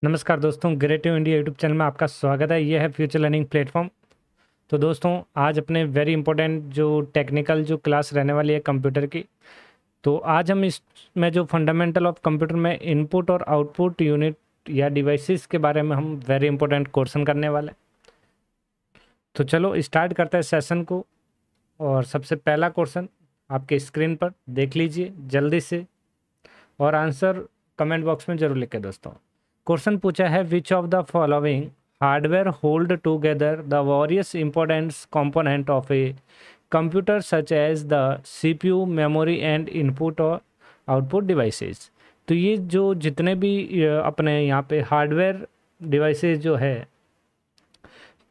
नमस्कार दोस्तों, ग्रेटिव India YouTube channel में आपका स्वागत है। यह है फ्यूचर लर्निंग प्लेटफॉर्म। तो दोस्तों, आज अपने वेरी इंपॉर्टेंट जो टेक्निकल जो क्लास रहने वाली है कंप्यूटर की, तो आज हम इसमें जो फंडामेंटल ऑफ कंप्यूटर में इनपुट और आउटपुट यूनिट या डिवाइसेस के बारे में हम वेरी इंपॉर्टेंट क्वेश्चन करने वाले हैं। तो चलो स्टार्ट करते हैं सेशन को। और सबसे पहला क्वेश्चन आपके स्क्रीन पर देख लीजिए जल्दी से, और आंसर कमेंट बॉक्स में जरूर लिखें दोस्तों। क्वेश्चन पूछा है, which of the following hardware hold together the various important component of a computer such as the CPU, memory and input और आउटपुट डिवाइसेस। तो ये जो जितने भी अपने यहाँ पे हार्डवेयर डिवाइसेस जो है,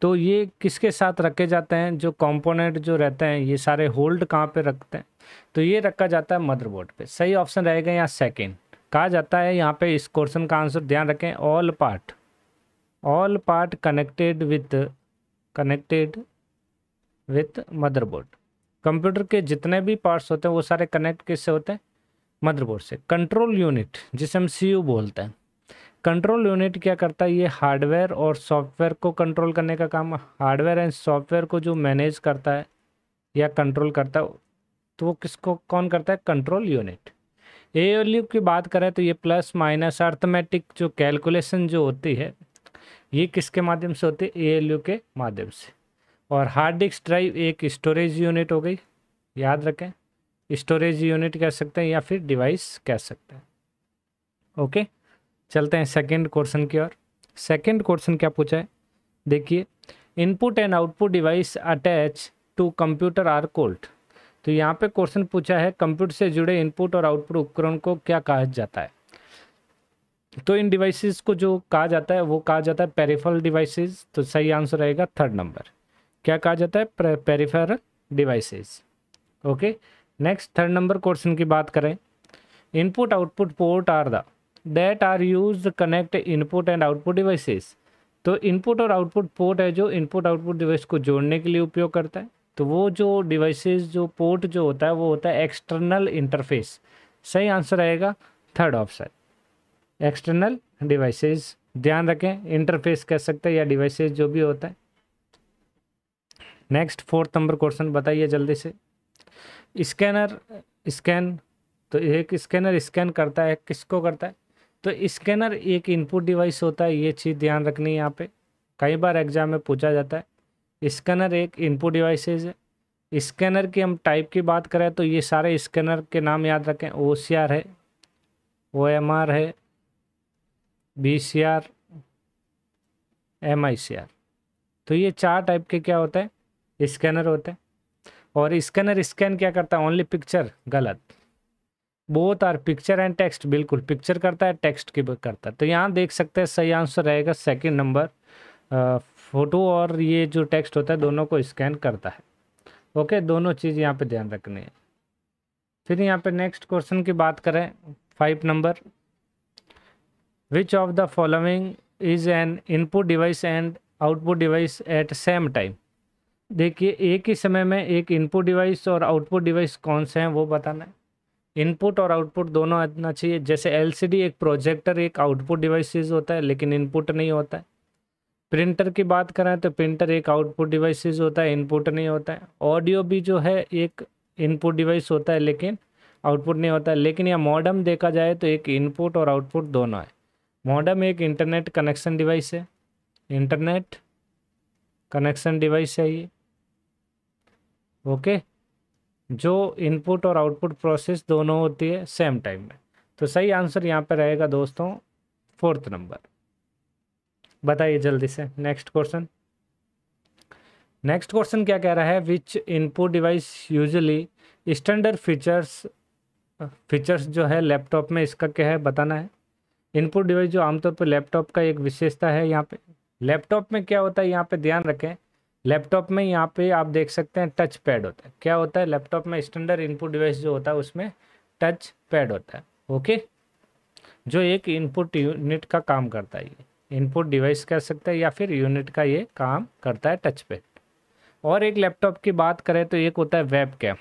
तो ये किसके साथ रखे जाते हैं? जो कंपोनेंट जो रहते हैं ये सारे होल्ड कहाँ पे रखते हैं? तो ये रखा जाता है मदरबोर्ड पे। सही ऑप्शन रहेगा यहाँ सेकंड। कहा जाता है यहाँ पे इस क्वेश्चन का आंसर ध्यान रखें, all part connected with motherboard. Computer के जितने भी पार्ट्स होते हैं वो सारे कनेक्ट किससे होते हैं? मदरबोर्ड से। कंट्रोल यूनिट जिसे हम सीयू बोलते हैं, कंट्रोल यूनिट क्या करता है? ये हार्डवेयर और सॉफ्टवेयर को कंट्रोल करने का काम, हार्डवेयर एंड सॉफ्टवेयर को जो मैनेज करता है या कंट्रोल करता है, तो वो किसको कौन करता है? Control unit. एएलयू की बात करें तो ये प्लस माइनस अर्थमेटिक जो कैलकुलेशन जो होती है ये किसके माध्यम से होती है? एएलयू के माध्यम से। और हार्ड डिस्क ड्राइव एक स्टोरेज यूनिट हो गई, याद रखें, स्टोरेज यूनिट कह सकते हैं या फिर डिवाइस कह सकते हैं। ओके, चलते हैं सेकंड क्वेश्चन की ओर। सेकंड क्वेश्चन क्या पूछा है देखिए, input and output device attach to computer are called. तो यहाँ पे क्वेश्चन पूछा है, कंप्यूटर से जुड़े इनपुट और आउटपुट उपकरण को क्या कहा जाता है? तो इन डिवाइसेस को जो कहा जाता है वो कहा जाता है पेरिफेरल डिवाइसेस। तो सही आंसर रहेगा थर्ड नंबर। क्या कहा जाता है? Peripheral devices. Okay, next third number question की बात करें, input output port are the that are used connect input and output devices. तो इनपुट और आउटपुट पोर्ट है जो इनपुट आउटपुट डिवाइस को जोड़ने के लिए उपयोग करता है। तो वो जो डिवाइसेस जो पोर्ट जो होता है वो होता है एक्सटर्नल इंटरफेस। सही आंसर रहेगा थर्ड ऑप्शन, एक्सटर्नल डिवाइसेस। ध्यान रखें, इंटरफेस कह सकते हैं या डिवाइसेस जो भी होता है। नेक्स्ट फोर्थ नंबर क्वेश्चन बताइए जल्दी से। स्कैन, तो एक स्कैनर स्कैन करता है, किसको करता है? तो स्कैनर एक इनपुट डिवाइस होता है, ये चीज़ ध्यान रखनी है यहाँ पे, कई बार एग्जाम में पूछा जाता है। स्कैनर एक इनपुट डिवाइसेस है। स्कैनर की हम टाइप की बात करें तो ये सारे स्कैनर के नाम याद रखें, OCR है, OMR है, BCR, MICR। तो ये चार टाइप के क्या होते हैं? स्कैनर होते हैं। और स्कैनर स्कैन क्या करता है? ओनली पिक्चर, गलत। Both are picture and text, बिल्कुल पिक्चर करता है, टेक्स्ट की भी करता है। तो यहाँ देख सकते हैं सही आंसर रहेगा सेकंड नंबर, फोटो और ये जो टेक्स्ट होता है दोनों को स्कैन करता है। ओके, दोनों चीज़ यहाँ पे ध्यान रखनी है। फिर यहाँ पे नेक्स्ट क्वेश्चन की बात करें, 5 number, which of the following is an input device and output device at same time. देखिए, एक ही समय में एक इनपुट डिवाइस और आउटपुट डिवाइस कौन से हैं वो बताना है। इनपुट और आउटपुट दोनों आना चाहिए। जैसे LCD एक प्रोजेक्टर एक आउटपुट डिवाइसेस होता है लेकिन इनपुट नहीं होता है। प्रिंटर की बात करें तो प्रिंटर एक आउटपुट डिवाइसेस होता है, इनपुट नहीं होता है। ऑडियो भी जो है एक इनपुट डिवाइस होता है लेकिन आउटपुट नहीं होता है। लेकिन यह मॉडेम देखा जाए तो एक इनपुट और आउटपुट दोनों है। मॉडेम एक इंटरनेट कनेक्शन डिवाइस है, इंटरनेट कनेक्शन डिवाइस है ये। ओके, जो इनपुट और आउटपुट प्रोसेस दोनों होती है सेम टाइम में। तो सही आंसर यहाँ पे रहेगा दोस्तों फोर्थ नंबर। बताइए जल्दी से नेक्स्ट क्वेश्चन। नेक्स्ट क्वेश्चन क्या कह रहा है, which input device usually standard features जो है लैपटॉप में, इसका क्या है बताना है। इनपुट डिवाइस जो आमतौर पर लैपटॉप का एक विशेषता है। यहाँ पे लैपटॉप में क्या होता है, यहाँ पे ध्यान रखें, लैपटॉप में यहाँ पे आप देख सकते हैं टच पैड होता है। क्या होता है लैपटॉप में? स्टैंडर्ड इनपुट डिवाइस जो होता है उसमें टच पैड होता है। ओके, जो एक इनपुट यूनिट का काम करता है, ये इनपुट डिवाइस कह सकते हैं या फिर यूनिट का ये काम करता है, टच पैड। और एक लैपटॉप की बात करें तो एक होता है वेब कैम,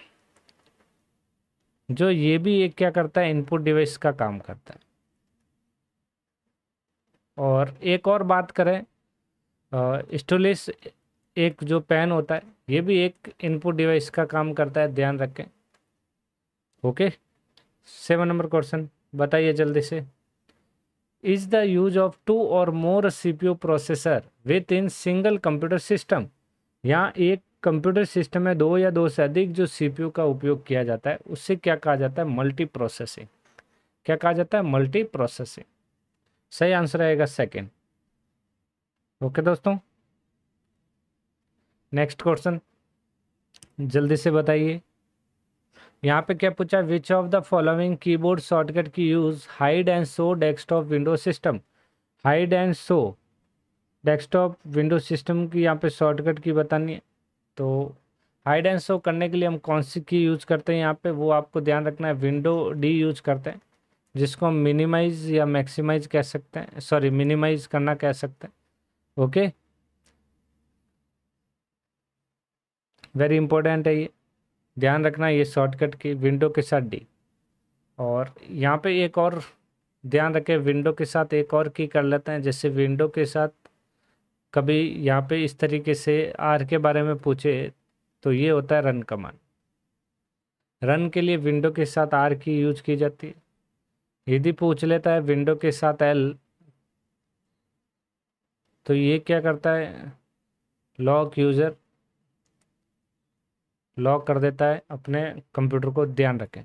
जो ये भी एक क्या करता है? इनपुट डिवाइस का काम करता है। और एक और बात करें, स्टूलिस एक जो पेन होता है ये भी एक इनपुट डिवाइस का काम करता है, ध्यान रखें। ओके, 7 नंबर क्वेश्चन बताइए जल्दी से। इज द यूज ऑफ 2 और मोर CPU processor with in single computer system. यहाँ एक कंप्यूटर सिस्टम में 2 या 2 से अधिक जो CPU का उपयोग किया जाता है उससे क्या कहा जाता है? Multi processing. क्या कहा जाता है? Multi processing. सही आंसर आएगा सेकेंड। ओके दोस्तों, नेक्स्ट क्वेश्चन जल्दी से बताइए। यहाँ पे क्या पूछा? Which of the following keyboard shortcut key use hide and show desktop window system. Hide and show desktop window system की यहाँ पे शॉर्टकट की बतानी है। तो हाइड एंड शो करने के लिए हम कौन सी की यूज करते हैं यहाँ पे, वो आपको ध्यान रखना है। विंडो डी यूज करते हैं, जिसको हम मिनिमाइज या मैक्सिमाइज कह सकते हैं, सॉरी मिनिमाइज करना कह सकते हैं। ओके, वेरी इंपॉर्टेंट है ये, ध्यान रखना ये शॉर्टकट की विंडो के साथ डी। और यहाँ पे एक और ध्यान रखें, विंडो के साथ एक और की कर लेते हैं। जैसे विंडो के साथ कभी यहाँ पे इस तरीके से आर के बारे में पूछे तो ये होता है रन कमांड। रन के लिए विंडो के साथ आर की यूज की जाती है। यदि पूछ लेता है विंडो के साथ एल, तो ये क्या करता है? लॉक यूज़र लॉक कर देता है अपने कंप्यूटर को, ध्यान रखें।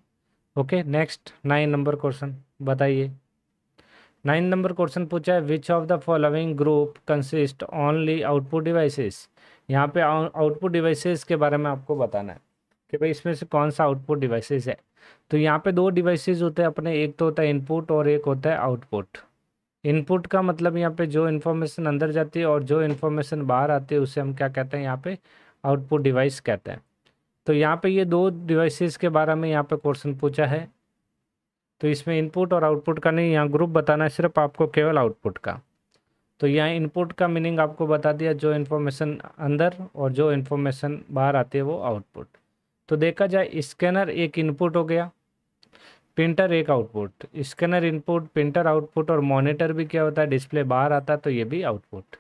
ओके, नेक्स्ट 9 नंबर क्वेश्चन बताइए। 9 नंबर क्वेश्चन पूछा है which of the following group consist only output devices. यहाँ पे आउटपुट डिवाइसेस के बारे में आपको बताना है कि भाई इसमें से कौन सा आउटपुट डिवाइसेस है। तो यहाँ पे 2 डिवाइसेस होते हैं अपने, एक तो होता है इनपुट और एक होता है आउटपुट। इनपुट का मतलब यहाँ पे जो इन्फॉर्मेशन अंदर जाती है और जो इन्फॉर्मेशन बाहर आती है उसे हम क्या कहते हैं? यहाँ पे आउटपुट डिवाइस कहते हैं। तो यहाँ पे ये 2 डिवाइसेस के बारे में यहाँ पे क्वेश्चन पूछा है। तो इसमें इनपुट और आउटपुट का नहीं, यहाँ ग्रुप बताना है सिर्फ आपको, केवल आउटपुट का। तो यहाँ इनपुट का मीनिंग आपको बता दिया, जो इन्फॉर्मेशन अंदर और जो इन्फॉर्मेशन बाहर आती है वो आउटपुट। तो देखा जाए स्कैनर एक इनपुट हो गया, प्रिंटर एक output. Scanner input, printer output, और मॉनिटर भी क्या होता है? डिस्प्ले बाहर आता है, तो ये भी आउटपुट।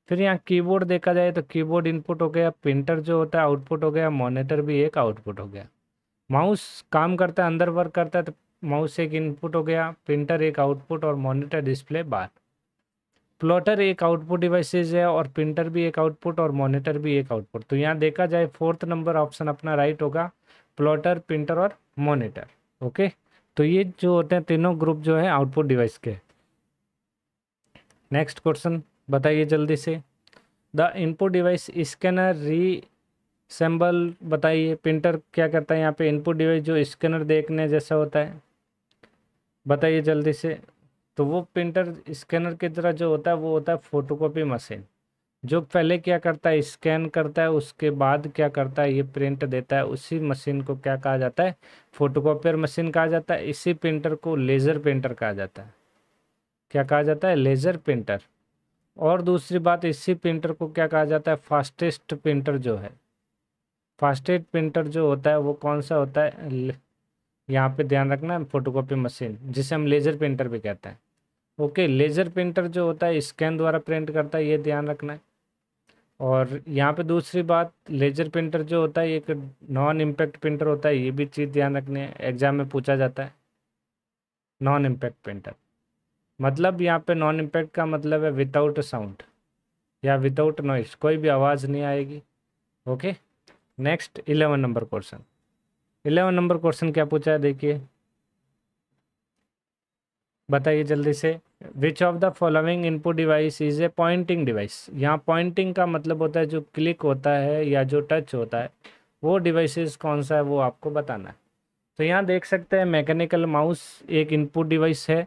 फिर यहाँ कीबोर्ड देखा जाए तो कीबोर्ड इनपुट हो गया, प्रिंटर जो होता है आउटपुट हो गया, मॉनिटर भी एक आउटपुट हो गया। माउस काम करता है, अंदर वर्क करता है, तो माउस एक इनपुट हो गया, प्रिंटर एक आउटपुट और मॉनिटर डिस्प्ले बाहर। प्लॉटर एक आउटपुट डिवाइसेज है और प्रिंटर भी एक आउटपुट और मॉनिटर भी एक आउटपुट। तो यहाँ देखा जाए 4th नंबर ऑप्शन अपना राइट होगा, प्लॉटर, प्रिंटर और मॉनिटर। ओके, तो ये जो होते हैं तीनों ग्रुप जो है आउटपुट डिवाइस के। नेक्स्ट क्वेश्चन बताइए जल्दी से। द इनपुट डिवाइस स्कैनर रीसेंबल बताइए। प्रिंटर क्या करता है? यहाँ पे इनपुट डिवाइस जो स्कैनर देखने जैसा होता है, बताइए जल्दी से। तो वो प्रिंटर स्कैनर की तरह जो होता है वो होता है फोटोकॉपी मशीन, जो पहले क्या करता है? स्कैन करता है, उसके बाद क्या करता है? ये प्रिंट देता है। उसी मशीन को क्या कहा जाता है? फोटोकॉपियर मशीन कहा जाता है। इसी प्रिंटर को लेज़र प्रिंटर कहा जाता है। क्या कहा जाता है? Laser printer. और दूसरी बात, इसी प्रिंटर को क्या कहा जाता है? फास्टेस्ट प्रिंटर जो है। फास्टेस्ट प्रिंटर जो होता है वो कौन सा होता है? यहाँ पे ध्यान रखना है, फोटोकॉपी मशीन जिसे हम लेज़र प्रिंटर भी कहते हैं। ओके, लेज़र प्रिंटर जो होता है स्कैन द्वारा प्रिंट करता है, ये ध्यान रखना है। और यहाँ पे दूसरी बात, लेज़र प्रिंटर जो होता है एक नॉन इम्पैक्ट प्रिंटर होता है, ये भी चीज़ ध्यान रखनी है, एग्जाम में पूछा जाता है। नॉन इम्पैक्ट प्रिंटर मतलब यहाँ पे नॉन इम्पैक्ट का मतलब है विदाउट साउंड या विदाउट नॉइस, कोई भी आवाज़ नहीं आएगी। Okay, next 11 number question. 11 number question क्या पूछा है देखिए, बताइए जल्दी से। विच of the following input device is a pointing device. यहाँ पॉइंटिंग का मतलब होता है जो क्लिक होता है या जो टच होता है, वो डिवाइसेस कौन सा है वो आपको बताना है। तो यहाँ देख सकते हैं मैकेनिकल माउस एक इनपुट डिवाइस है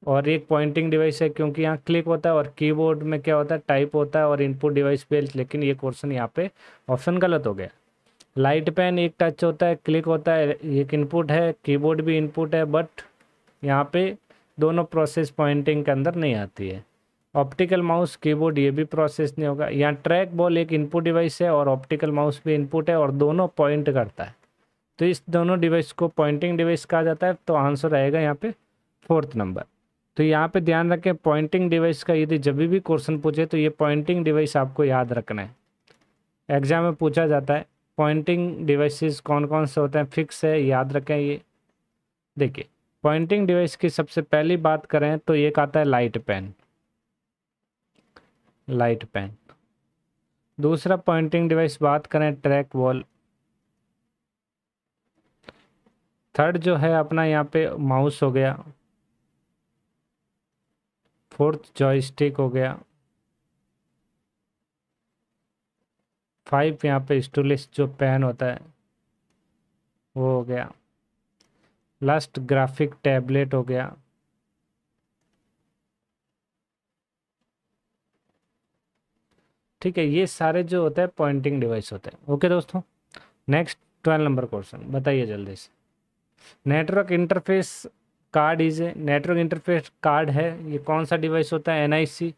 और एक पॉइंटिंग डिवाइस है, क्योंकि यहाँ क्लिक होता है। और कीबोर्ड में क्या होता है? टाइप होता है और इनपुट डिवाइस पे, लेकिन ये क्वेश्चन यहाँ पे ऑप्शन गलत हो गया। लाइट पेन एक टच होता है, क्लिक होता है, एक इनपुट है, कीबोर्ड भी इनपुट है, बट यहाँ पे दोनों प्रोसेस पॉइंटिंग के अंदर नहीं आती है। ऑप्टिकल माउस, कीबोर्ड, ये भी प्रोसेस नहीं होगा। यहाँ ट्रैक बॉल एक इनपुट डिवाइस है और ऑप्टिकल माउस भी इनपुट है और दोनों पॉइंट करता है, तो इस दोनों डिवाइस को पॉइंटिंग डिवाइस कहा जाता है। तो आंसर आएगा यहाँ पे 4th नंबर। तो यहाँ पे ध्यान रखें पॉइंटिंग डिवाइस का यदि जब भी क्वेश्चन पूछे तो ये पॉइंटिंग डिवाइस आपको याद रखना है। एग्जाम में पूछा जाता है पॉइंटिंग डिवाइसेस कौन कौन से होते हैं, फिक्स है, याद रखें ये। देखिए पॉइंटिंग डिवाइस की सबसे पहली बात करें तो एक आता है लाइट पेन, लाइट पेन। दूसरा पॉइंटिंग डिवाइस बात करें ट्रैक बॉल। थर्ड जो है अपना यहाँ पे माउस हो गया। फोर्थ जॉयस्टिक हो गया। 5 यहाँ पे स्टूलिस जो पेन होता है वो हो गया। लास्ट ग्राफिक टैबलेट हो गया। ठीक है, ये सारे जो होते हैं पॉइंटिंग डिवाइस होते हैं। ओके दोस्तों, नेक्स्ट 12 नंबर क्वेश्चन बताइए जल्दी से। Network interface card is a, network interface card है, ये कौन सा डिवाइस होता है? एनआईसी,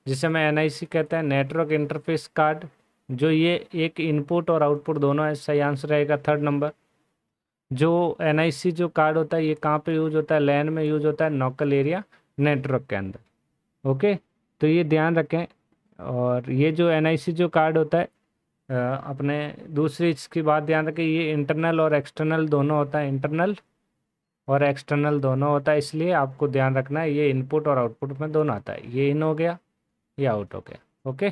जिसे मैं एनआईसी कहते हैं, नेटवर्क इंटरफेस कार्ड। जो ये एक इनपुट और आउटपुट दोनों है, सही आंसर रहेगा थर्ड नंबर। जो एनआईसी जो कार्ड होता है ये कहाँ पे यूज होता है? लैन में यूज होता है, लोकल एरिया नेटवर्क के अंदर। ओके, तो ये ध्यान रखें। और ये जो एनआईसी जो कार्ड होता है अपने दूसरी इसकी बात ध्यान रखें, ये इंटरनल और एक्सटर्नल दोनों होता है, इंटरनल और एक्सटर्नल दोनों होता है, इसलिए आपको ध्यान रखना है ये इनपुट और आउटपुट में दोनों आता है। ये इन हो गया, ये आउट हो गया। ओके,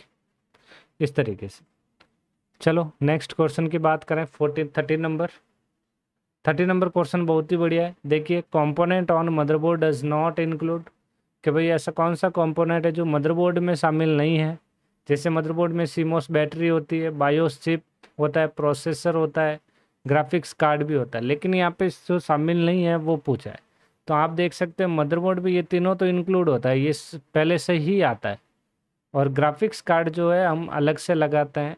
इस तरीके से। चलो नेक्स्ट क्वेश्चन की बात करें। 13 नंबर 30 नंबर क्वेश्चन बहुत ही बढ़िया है। देखिए component on motherboard does not include, कि भाई ऐसा कौन सा कंपोनेंट है जो मदरबोर्ड में शामिल नहीं है। जैसे मदरबोर्ड में सीमोस बैटरी होती है, बायोस चिप होता है, प्रोसेसर होता है, ग्राफिक्स कार्ड भी होता है, लेकिन यहाँ पे जो शामिल नहीं है वो पूछा है। तो आप देख सकते हैं मदरबोर्ड भी ये तीनों तो इंक्लूड होता है, ये पहले से ही आता है। और ग्राफिक्स कार्ड जो है हम अलग से लगाते हैं।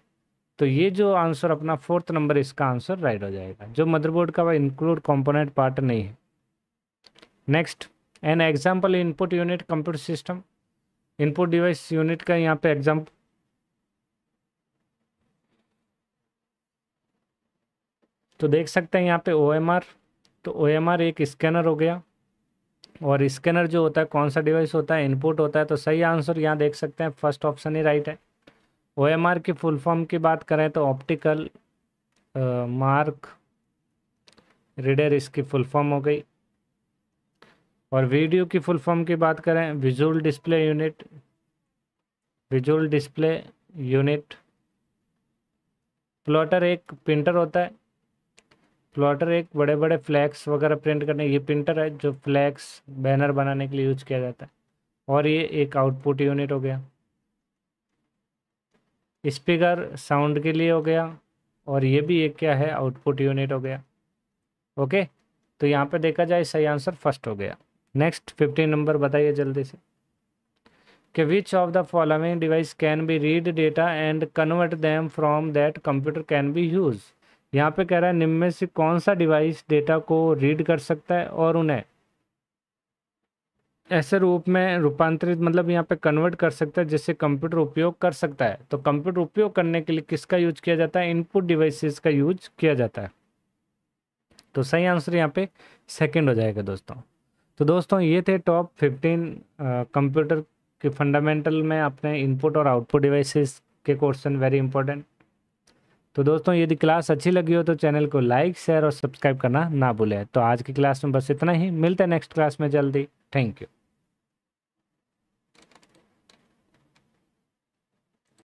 तो ये जो आंसर अपना 4th नंबर, इसका आंसर राइट हो जाएगा। जो मदरबोर्ड का वह इंक्लूड कंपोनेंट पार्ट नहीं है। Next, an example input unit computer system. Input device unit का यहाँ पे एग्जाम्पल तो देख सकते हैं यहाँ पे OMR। तो OMR एक स्कैनर हो गया। और स्कैनर जो होता है कौन सा डिवाइस होता है? इनपुट होता है। तो सही आंसर यहाँ देख सकते हैं फर्स्ट ऑप्शन ही राइट है। OMR की फुल फॉर्म की बात करें तो ऑप्टिकल मार्क रीडर, इसकी फुल फॉर्म हो गई। और वीडियो की फुल फॉर्म की बात करें visual display unit, visual display unit. Plotter एक प्रिंटर होता है, प्लॉटर एक बड़े बड़े फ्लैक्स वगैरह प्रिंट करने, ये प्रिंटर है जो फ्लैक्स बैनर बनाने के लिए यूज किया जाता है। और ये एक आउटपुट यूनिट हो गया। स्पीकर साउंड के लिए हो गया। और ये भी एक क्या है? आउटपुट यूनिट हो गया। ओके, तो यहाँ पे देखा जाए सही आंसर फर्स्ट हो गया। नेक्स्ट 15 नंबर बताइए जल्दी से कि विच of the following device can be read data and convert them from that computer can be use. यहाँ पे कह रहा है निम्न में से कौन सा डिवाइस डेटा को रीड कर सकता है और उन्हें ऐसे रूप में रूपांतरित, मतलब यहाँ पे कन्वर्ट कर सकता है जिससे कंप्यूटर उपयोग कर सकता है। तो कंप्यूटर उपयोग करने के लिए किसका यूज किया जाता है? इनपुट डिवाइसेस का यूज किया जाता है। तो सही आंसर यहाँ पे सेकंड हो जाएगा दोस्तों। तो दोस्तों ये थे टॉप 15 कंप्यूटर के फंडामेंटल में अपने इनपुट और आउटपुट डिवाइसेस के क्वेश्चन, वेरी इंपॉर्टेंट। तो दोस्तों यदि क्लास अच्छी लगी हो तो चैनल को लाइक, शेयर और सब्सक्राइब करना ना भूलें। तो आज की क्लास में बस इतना ही, मिलते हैं नेक्स्ट क्लास में जल्दी। Thank you.